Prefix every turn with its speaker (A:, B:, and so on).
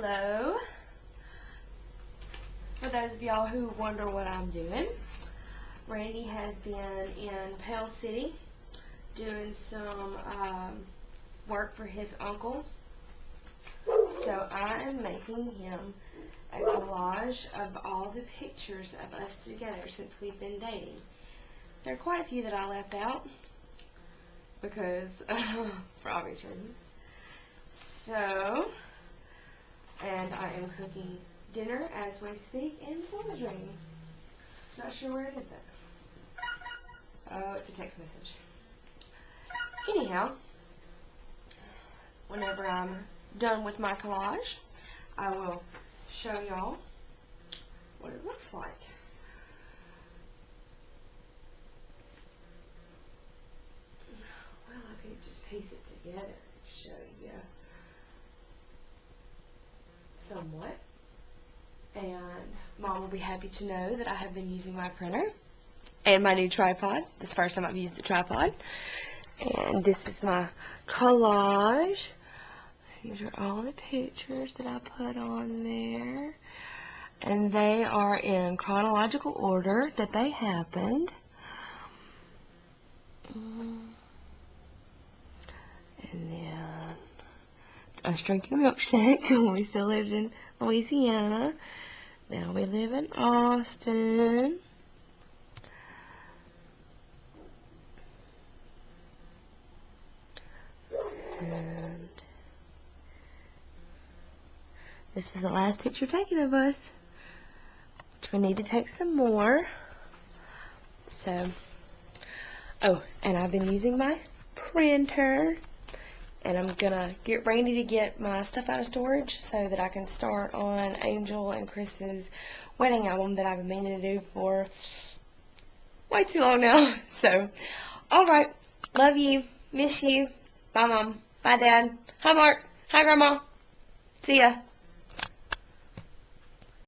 A: Hello. For those of y'all who wonder what I'm doing, Randy has been in Pell City doing some work for his uncle. So I am making him a collage of all the pictures of us together since we've been dating. There are quite a few that I left out because for obvious reasons. So, and I am cooking dinner as we speak, and the phone is ringing. Not sure where it is though. Oh, it's a text message. Anyhow, whenever I'm done with my collage, I will show y'all what it looks like. Well, I could just piece it together and show you somewhat. And Mom will be happy to know that I have been using my printer and my new tripod. This is the first time I've used the tripod. And this is my collage. These are all the pictures that I put on there. And they are in chronological order that they happened. And then I was drinking a milkshake when we still lived in Louisiana. Now we live in Austin. And this is the last picture taken of us, which we need to take some more. So, oh, and I've been using my printer, and I'm gonna get Randy to get my stuff out of storage so that I can start on Angel and Chris's wedding album that I've been meaning to do for way too long now. So, alright, love you, miss you, bye Mom, bye Dad, hi Mark, hi Grandma, see ya.